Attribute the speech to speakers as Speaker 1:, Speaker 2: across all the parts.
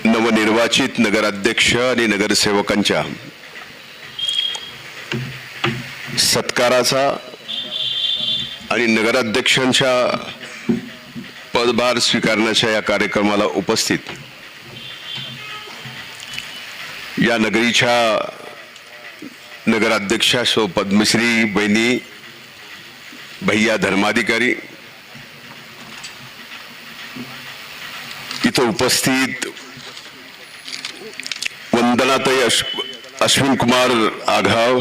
Speaker 1: नवनिर्वाचित नगराध्यक्ष आणि नगरसेवकांच्या सत्काराचा आणि नगराध्यक्षांच्या पदभार स्वीकारण्याच्या या कार्यक्रमाला उपस्थित या नगरीच्या नगराध्यक्षा सो पद्मश्री बहिणी भैया धर्माधिकारी, इथं उपस्थित वंदनाताई अश्विन कुमार आघाव,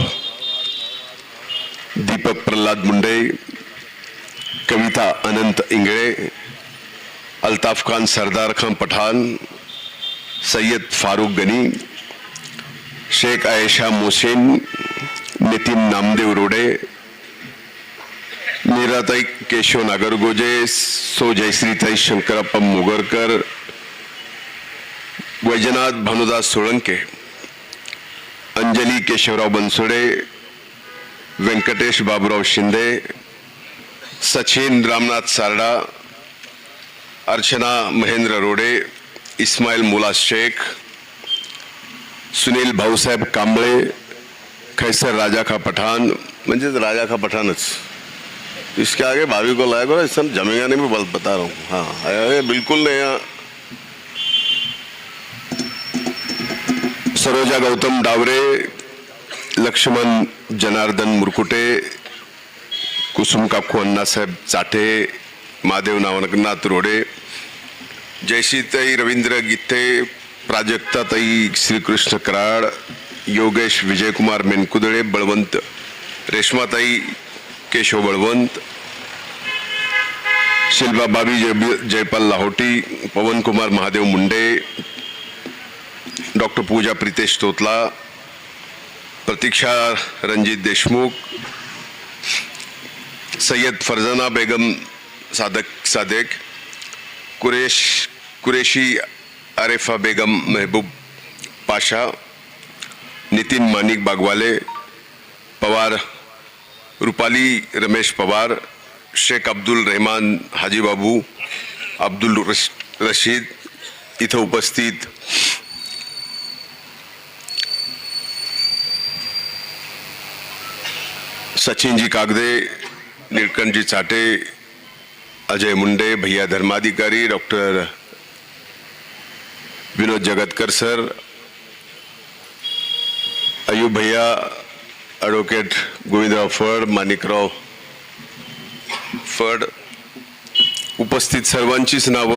Speaker 1: दीपक प्रल्हाद मुंडे, कविता अनंत इंगळे, अल्ताफ खान सरदार खान पठान, सैयद फारूक गनी, शेख आयशा मोहसिन, नितीन नामदेव रोडे, मीराताई केशव नागरगोजे, सो जयश्रीताई शंकरप्पा मोगरकर, वैजनाथ भानुदास सोळंके, अंजली केशवराव बनसोडे, व्यंकटेश बाबुराव शिंदे, सचिन रामनाथ सारडा, अर्चना महेंद्र रोडे, इस्माइल मुला शेख, सुनील भाऊसाहेब कांबळे, खैसर राजा का पठान, म्हणजे राजा का पठानच, इसके आगे भाभी को लाएगा इस सब जमेगा नहीं, मैं बता रहा हूँ। हाँ बिल्कुल नहीं। सरोजा गौतम डावरे, लक्ष्मण जनार्दन मुरकुटे, कुसुम काकू अण्णासाहेब चाटे, महादेव नावनाथ रोडे, जयश्रीताई रवींद्र गीते, प्राजक्ताताई श्रीकृष्ण कराड, योगेश विजयकुमार मेनकुदळे, बळवंत रेश्माताई केशव बळवंत, शिल्पा बाबी जयपाल लाहोटी, पवन कुमार महादेव मुंडे, डॉक्टर पूजा प्रितेश तोतला, प्रतीक्षा रंजित देशमुख, सैयद फरजाना बेगम सादेक, कुरेशी आरिफा बेगम महबूब पाशा, नितिन मानिक बागवाले, पवार रूपाली रमेश पवार, शेख अब्दुल रहमान हाजी बाबू, अब्दुल रशीद, इथं उपस्थित सचिनजी कागदे, नीलकंठजी चाटे, अजय मुंडे, भैया धर्माधिकारी, डॉक्टर विनोद जगतकर सर, अयूब भैया, ॲडव्होकेट गोविंदराव फड, माणिकराव फड, उपस्थित सर्वांचीच नावं